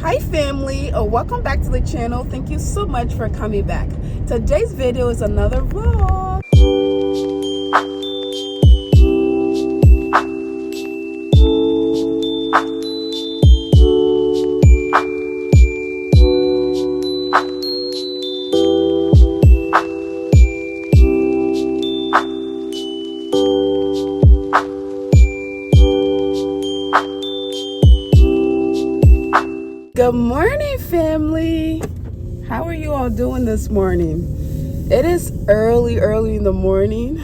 Hi family, welcome back to the channel. Thank you so much for coming back. Today's video is another vlog. Good morning family. How are you all doing this morning? It is early in the morning.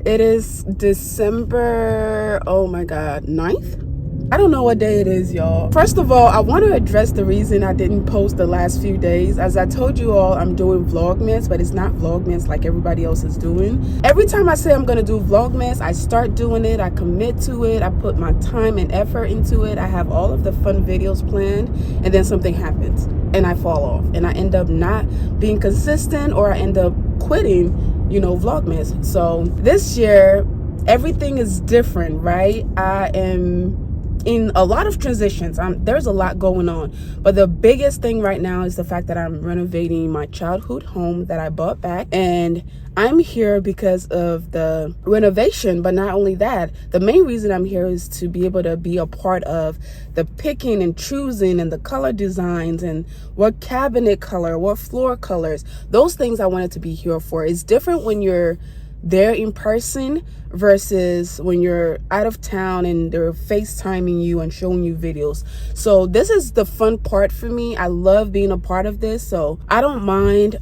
It is December, oh my God, 9th? I don't know what day it is, y'all. First of all, I want to address the reason I didn't post the last few days. As I told you all, I'm doing vlogmas, but it's not vlogmas like everybody else is doing. Every time I say I'm going to do vlogmas, I start doing it, I commit to it, I put my time and effort into it, I have all of the fun videos planned, and then something happens and I fall off and I end up not being consistent, or I end up quitting, vlogmas. So this year, everything is different, right? I am in a lot of transitions. There's a lot going on, but the biggest thing right now is the fact that I'm renovating my childhood home that I bought back, and I'm here because of the renovation. But not only that, the main reason I'm here is to be able to be a part of the picking and choosing and the color designs and what cabinet color, what floor colors, those things I wanted to be here for. It's different when you're there in person versus when you're out of town and they're FaceTiming you and showing you videos. So this is the fun part for me. I love being a part of this, so I don't mind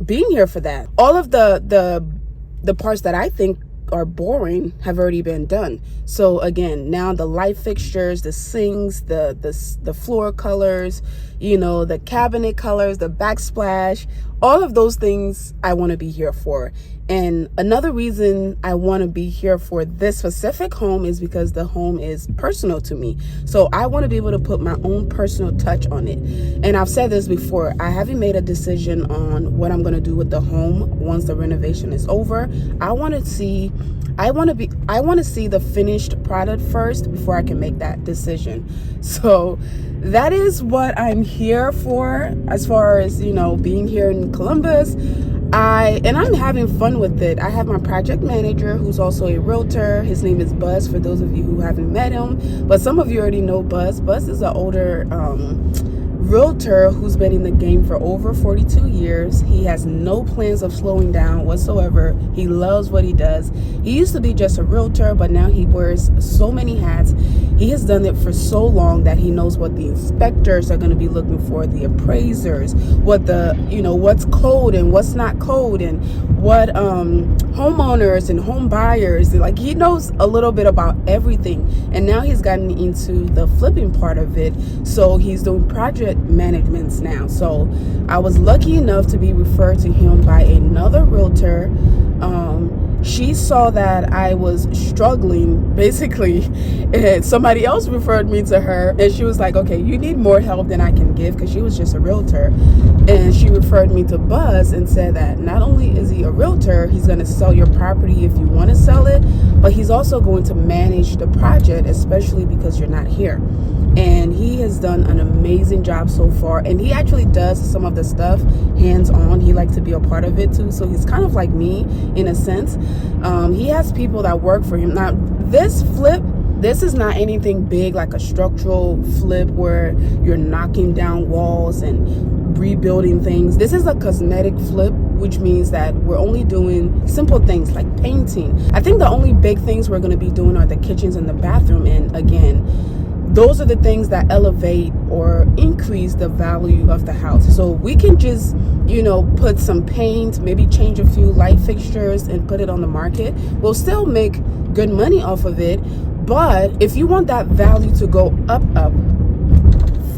being here for that. All of the parts that I think are boring have already been done. So again, now the light fixtures, the sinks, the floor colors, the cabinet colors, the backsplash, all of those things I want to be here for. And another reason I want to be here for this specific home is because the home is personal to me. So I want to be able to put my own personal touch on it. And I've said this before, I haven't made a decision on what I'm going to do with the home once the renovation is over. I want to see the finished product first before I can make that decision. So that is what I'm here for, as far as, being here in Columbus. I'm having fun with it. I have my project manager who's also a realtor. His name is Buzz, for those of you who haven't met him, but some of you already know Buzz. Buzz is an older realtor who's been in the game for over 42 years. He has no plans of slowing down whatsoever. He loves what he does. He used to be just a realtor, but now he wears so many hats. He has done it for so long that he knows what the inspectors are going to be looking for, the appraisers, what what's code and what's not code, and what homeowners and home buyers, like, he knows a little bit about everything. And now he's gotten into the flipping part of it, so he's doing project managements now. So I was lucky enough to be referred to him by another realtor. She saw that I was struggling, basically, and somebody else referred me to her, and she was like, okay, you need more help than I can give, because she was just a realtor. And she referred me to Buzz and said that not only is he a realtor, he's going to sell your property if you want to sell it, but he's also going to manage the project, especially because you're not here. And he has done an amazing job so far, and he actually does some of the stuff hands-on. He likes to be a part of it too, so he's kind of like me in a sense. He has people that work for him. Now this is not anything big like a structural flip where you're knocking down walls and rebuilding things. This is a cosmetic flip, which means that we're only doing simple things like painting. I think the only big things we're going to be doing are the kitchens and the bathroom, and again, those are the things that elevate or increase the value of the house. So we can just, put some paint, maybe change a few light fixtures and put it on the market. We'll still make good money off of it. But if you want that value to go up,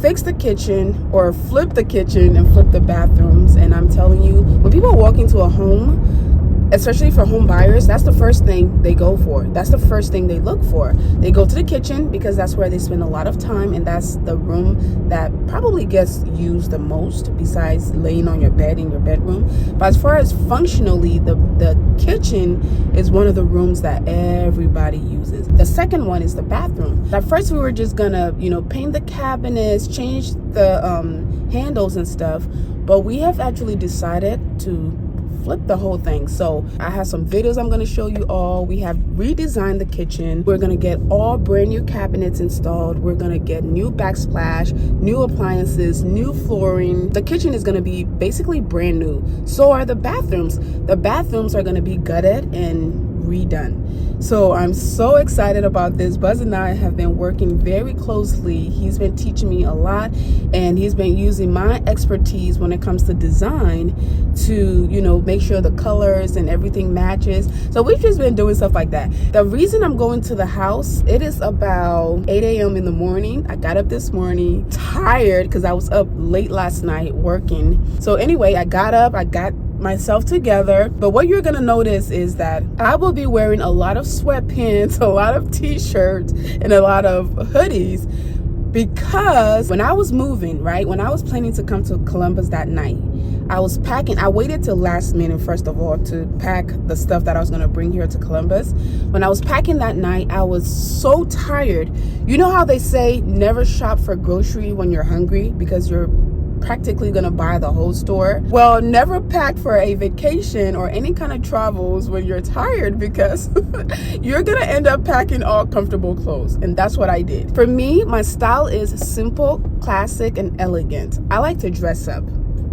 fix the kitchen or flip the kitchen and flip the bathrooms. And I'm telling you, when people walk into a home, especially for home buyers, that's the first thing they go for. That's the first thing they look for. They go to the kitchen because that's where they spend a lot of time, and that's the room that probably gets used the most besides laying on your bed in your bedroom. But as far as functionally, the kitchen is one of the rooms that everybody uses. The second one is the bathroom. At first we were just gonna, paint the cabinets, change the handles and stuff, but we have actually decided to flip the whole thing. So I have some videos I'm going to show you all. We have redesigned the kitchen. We're going to get all brand new cabinets installed. We're going to get new backsplash, new appliances, new flooring. The kitchen is going to be basically brand new. So are the bathrooms. The bathrooms are going to be gutted and redone. So I'm so excited about this. Buzz and I have been working very closely. He's been teaching me a lot, and he's been using my expertise when it comes to design to, make sure the colors and everything matches. So we've just been doing stuff like that. The reason I'm going to the house, it is about 8 a.m. in the morning. I got up this morning tired because I was up late last night working. So anyway, I got up, I got myself together. But what you're gonna notice is that I will be wearing a lot of sweatpants, a lot of t-shirts, and a lot of hoodies, because when I was moving, when I was planning to come to Columbus that night, I was packing. I waited till last minute, first of all, to pack the stuff that I was going to bring here to Columbus. When I was packing that night, I was so tired. You know how they say never shop for grocery when you're hungry because you're practically going to buy the whole store? Well, never pack for a vacation or any kind of travels when you're tired, because you're going to end up packing all comfortable clothes. And that's what I did. For me, my style is simple, classic, and elegant. I like to dress up.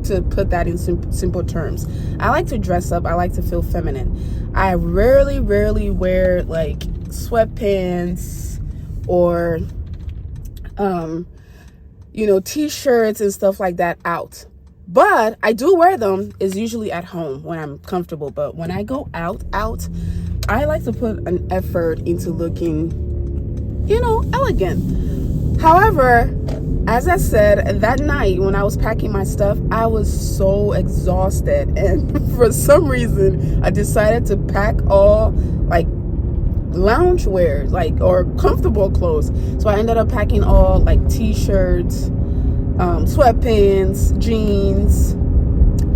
To put that in simple terms, I like to dress up. I like to feel feminine. I rarely wear like sweatpants or t-shirts and stuff like that out. But I do wear them, is usually at home when I'm comfortable. But when I go out, I like to put an effort into looking, elegant. However, as I said, that night when I was packing my stuff, I was so exhausted. And for some reason, I decided to pack all like lounge wear, or comfortable clothes. So I ended up packing all like t-shirts, sweatpants, jeans,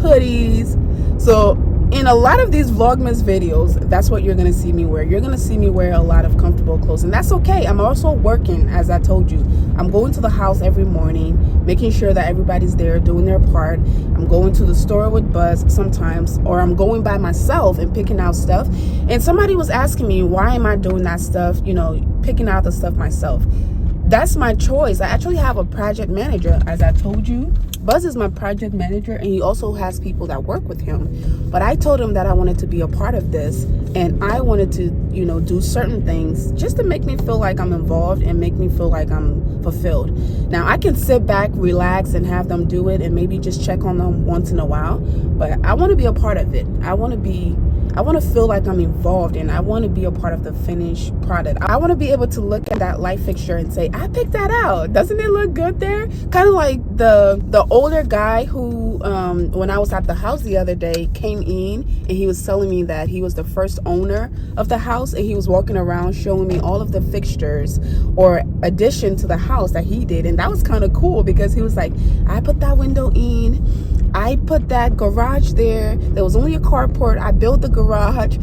hoodies. So in a lot of these vlogmas videos, that's what you're gonna see me wear. You're gonna see me wear a lot of comfortable clothes, and that's okay. I'm also working, as I told you. I'm going to the house every morning, making sure that everybody's there doing their part. I'm going to the store with Buzz sometimes, or I'm going by myself and picking out stuff. And somebody was asking me, why am I doing that stuff, picking out the stuff myself? That's my choice. I actually have a project manager, as I told you. Buzz is my project manager, and he also has people that work with him. But I told him that I wanted to be a part of this, and I wanted to, do certain things just to make me feel like I'm involved and make me feel like I'm fulfilled. Now, I can sit back, relax, and have them do it, and maybe just check on them once in a while. But I want to be a part of it. I want to feel like I'm involved, and I want to be a part of the finished product. I want to be able to look at that light fixture and say, I picked that out. Doesn't it look good there? Kind of like the older guy who, when I was at the house the other day, came in and he was telling me that he was the first owner of the house, and he was walking around showing me all of the fixtures or addition to the house that he did. And that was kind of cool because he was like, I put that window in, I put that garage there. There was only a carport. I built the garage.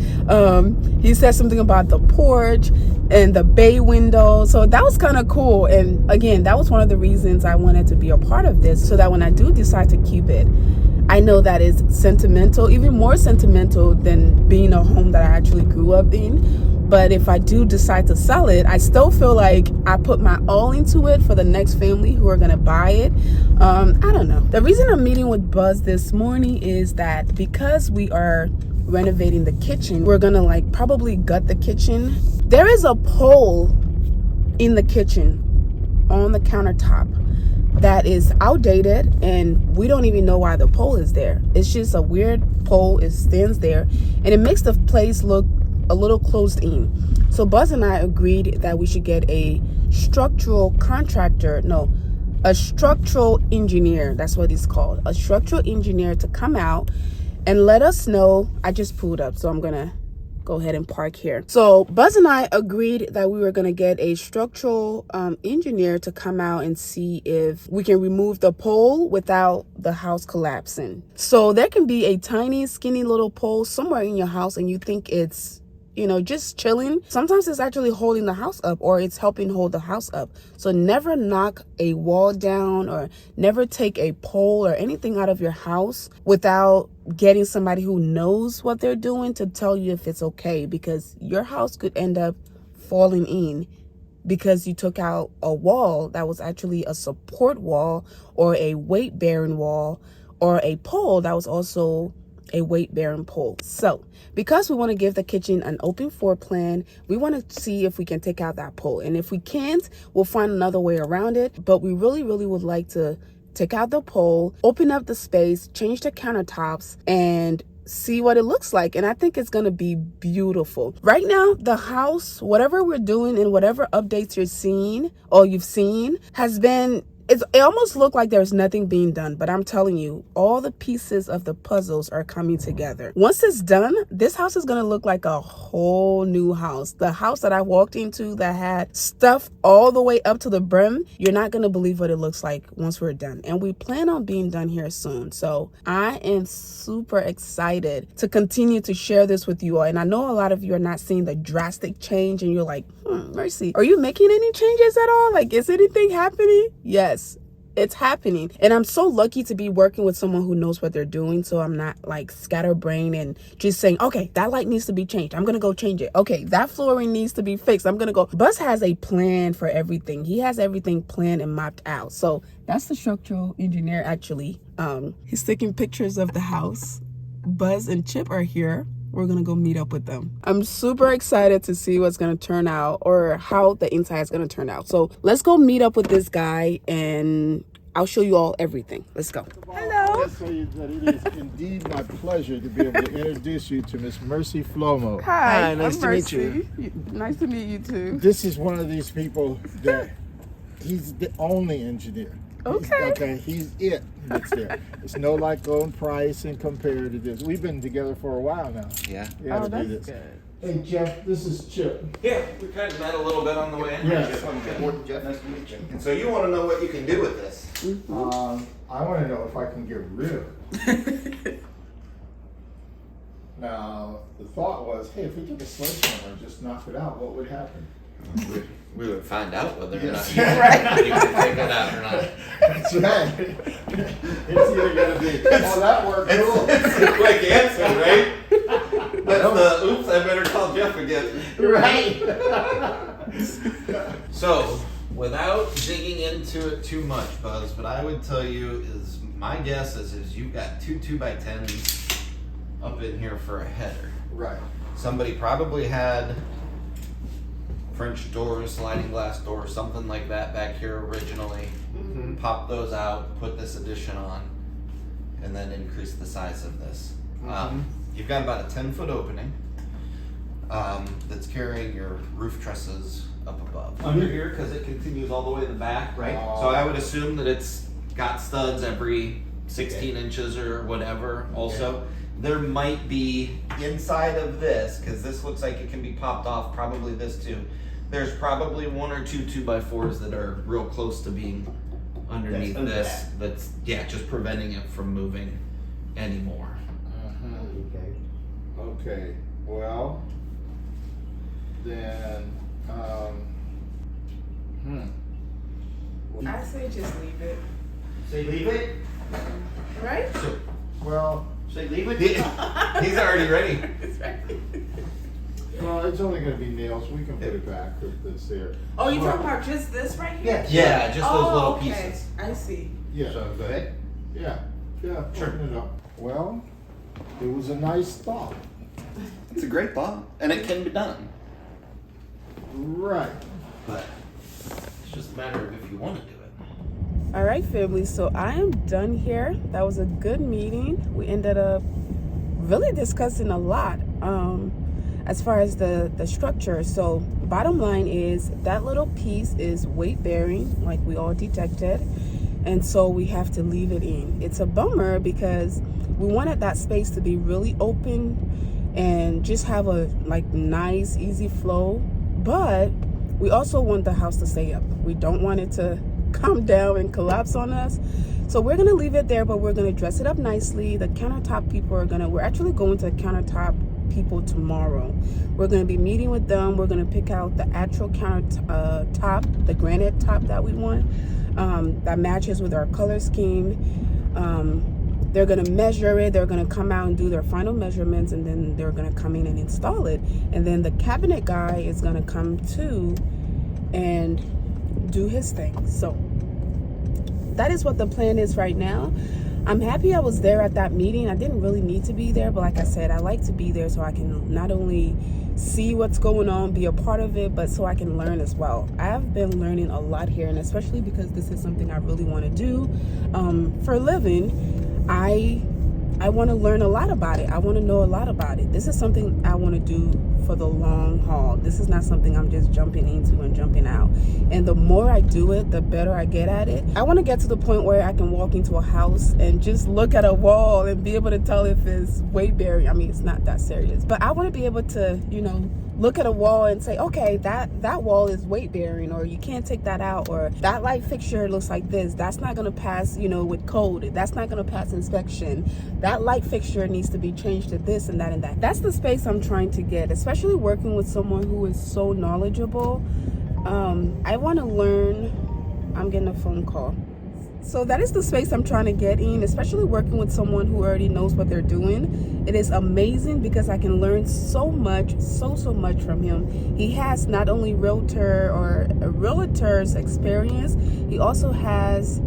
He said something about the porch and the bay window. So that was kind of cool. And again, that was one of the reasons I wanted to be a part of this, so that when I do decide to keep it, I know that it's sentimental, even more sentimental than being a home that I actually grew up in. But if I do decide to sell it, I still feel like I put my all into it for the next family who are going to buy it. I don't know. The reason I'm meeting with Buzz this morning is that because we are renovating the kitchen, we're going to probably gut the kitchen. There is a pole in the kitchen on the countertop that is outdated, and we don't even know why the pole is there. It's just a weird pole. It stands there, and it makes the place look a little closed in. So Buzz and I agreed that we should get a structural engineer. That's what he's called. A structural engineer to come out and let us know. I just pulled up, so I'm gonna go ahead and park here. So Buzz and I agreed that we were going to get a structural engineer to come out and see if we can remove the pole without the house collapsing. So there can be a tiny skinny little pole somewhere in your house and you think it's, you know, just chilling. Sometimes it's actually holding the house up, or it's helping hold the house up. So never knock a wall down, or never take a pole or anything out of your house without getting somebody who knows what they're doing to tell you if it's okay, because your house could end up falling in because you took out a wall that was actually a support wall, or a weight bearing wall, or a pole that was also a weight bearing pole. So because we want to give the kitchen an open floor plan, we want to see if we can take out that pole, and if we can't, we'll find another way around it. But we really would like to take out the pole, open up the space, change the countertops, and see what it looks like. And I think it's going to be beautiful. Right now, the house, whatever we're doing and whatever updates you're seeing or you've seen, has been, it almost looked like there's nothing being done, but I'm telling you, all the pieces of the puzzles are coming together. Once it's done, this house is going to look like a whole new house. The house that I walked into that had stuff all the way up to the brim, you're not going to believe what it looks like once we're done. And we plan on being done here soon. So I am super excited to continue to share this with you all. And I know a lot of you are not seeing the drastic change, and you're like, Mercy, are you making any changes at all? Like, is anything happening? Yes, it's happening. And I'm so lucky to be working with someone who knows what they're doing. So I'm not like scatterbrained and just saying, okay, that light needs to be changed, I'm gonna go change it. Okay, that flooring needs to be fixed, I'm gonna go. Buzz has a plan for everything. He has everything planned and mapped out. So that's the structural engineer actually. He's taking pictures of the house. Buzz and Chip are here. We're gonna go meet up with them. I'm super excited to see what's gonna turn out, or how the inside is gonna turn out. So let's go meet up with this guy and I'll show you all everything. Let's go. Hello. Let's tell you that it is indeed my pleasure to be able to introduce you to Miss Mercy Flomo. Hi, nice I'm to meet Mercy. Nice to meet you too. This is one of these people that he's the only engineer. He's it that's there. It's no like going price and compare to this. We've been together for a while now. Yeah. Oh, that's good. Hey Jeff, this is Chip. Yeah, we kind of met a little bit on the way in. Yes. Jeff, nice to meet you. And so you want to know what you can do with this? I want to know if I can get rid of it. Now, the thought was, hey, if we took a sledgehammer and just knocked it out, what would happen? We would find out whether or not Yes. you can take it out or not. That's right. It's either going to be, oh, that worked, cool. It's a quick answer, right? That's the, oops, I better call Jeff again. Right. So, without digging into it too much, Buzz, what I would tell you is, my guess is you've got two 2x10s up in here for a header. Right. Somebody probably had French doors, sliding glass doors, something like that back here originally. Mm-hmm. Pop those out, put this addition on, and then increase the size of this. Mm-hmm. You've got about a 10-foot opening that's carrying your roof trusses up above. Under here, because it continues all the way to the back, right? So I would assume that it's got studs every 16 inches or whatever also. There might be inside of this, because this looks like it can be popped off, probably this too. There's probably one or two 2x4s that are real close to being underneath this. That's, yeah, just preventing it from moving anymore. Okay. Well, then, I say just leave it. Say leave it? Right? well, Say leave it? He's already ready. well, it's only going to be nails. We can put it back if it's there. Oh, you talking about just this right here? Yeah, just those little okay. pieces. I see. Yeah. So go ahead. Yeah. Sure. Open it up. Well, it was a nice thought. It's a great thought, and it can be done. Right. But it's just a matter of if you want to do it. All right, family. So I am done here. That was a good meeting. We ended up really discussing a lot as far as the structure. So bottom line is that little piece is weight bearing, like we all detected. And so we have to leave it in. It's a bummer because we wanted that space to be really open and just have a like nice, easy flow. But we also want the house to stay up. We don't want it to come down and collapse on us. So we're gonna leave it there, but we're gonna dress it up nicely. The countertop people we're actually going to the countertop people tomorrow. We're going to be meeting with them. We're going to pick out the actual top, the granite top that we want, that matches with our color scheme. They're going to measure it. They're going to come out and do their final measurements, and then they're going to come in and install it. And then the cabinet guy is going to come too and do his thing. So that is what the plan is right now. I'm happy I was there at that meeting. I didn't really need to be there, but like I said, I like to be there so I can not only see what's going on, be a part of it, but so I can learn as well. I have been learning a lot here, and especially because this is something I really want to do for a living. I want to learn a lot about it. I want to know a lot about it. This is something I want to do for the long haul. This is not something I'm just jumping into and jumping out. And the more I do it, the better I get at it. I want to get to the point where I can walk into a house and just look at a wall and be able to tell if it's weight bearing. I mean, it's not that serious, but I want to be able to, you know, look at a wall and say, okay, that wall is weight bearing, or you can't take that out, or that light fixture looks like this. That's not going to pass, you know, with code. That's not going to pass inspection. That light fixture needs to be changed to this and that and that. That's the space I'm trying to get, especially working with someone who is so knowledgeable. I want to learn. I'm getting a phone call. So that is the space I'm trying to get in, especially working with someone who already knows what they're doing. It is amazing because I can learn so much, so much from him. He has not only realtor or a realtor's experience, he also has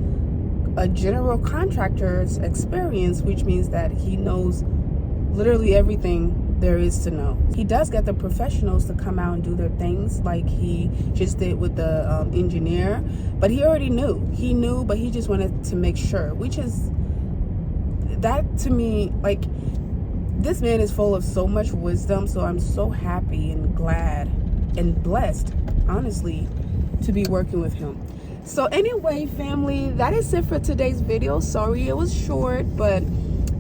a general contractor's experience, which means that he knows literally everything there is to know. He does get the professionals to come out and do their things, like he just did with the engineer, but he already knew. He knew, but he just wanted to make sure, which is, that to me, like, this man is full of so much wisdom. So I'm so happy and glad and blessed, honestly, to be working with him. So anyway, family, that is it for today's video. Sorry it was short, but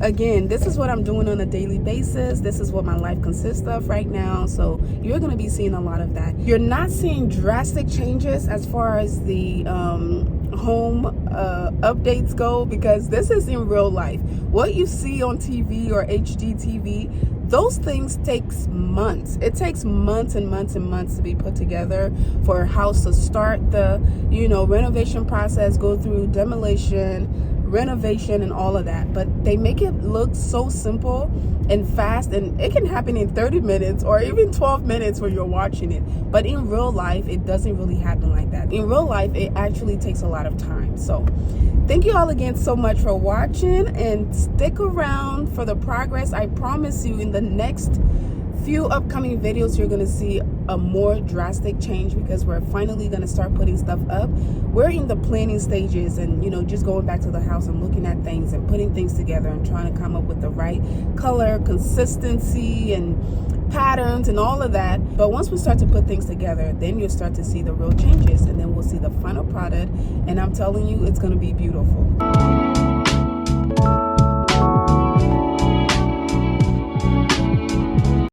again, this is what I'm doing on a daily basis. This is what my life consists of right now. So you're going to be seeing a lot of that. You're not seeing drastic changes as far as the home updates go, because this is in real life. What you see on TV or HD TV, those things takes months. It takes months and months and months to be put together for a house to start the, you know, renovation process, go through demolition, renovation, and all of that. But they make it look so simple and fast, and it can happen in 30 minutes or even 12 minutes when you're watching it. But in real life, it doesn't really happen like that. In real life, it actually takes a lot of time. So thank you all again so much for watching, and stick around for the progress. I promise you, in the next few upcoming videos, you're going to see a more drastic change, because we're finally going to start putting stuff up. We're in the planning stages, and, you know, just going back to the house and looking at things and putting things together and trying to come up with the right color, consistency, and patterns and all of that. But once we start to put things together, then you'll start to see the real changes, and then we'll see the final product, and I'm telling you, it's going to be beautiful.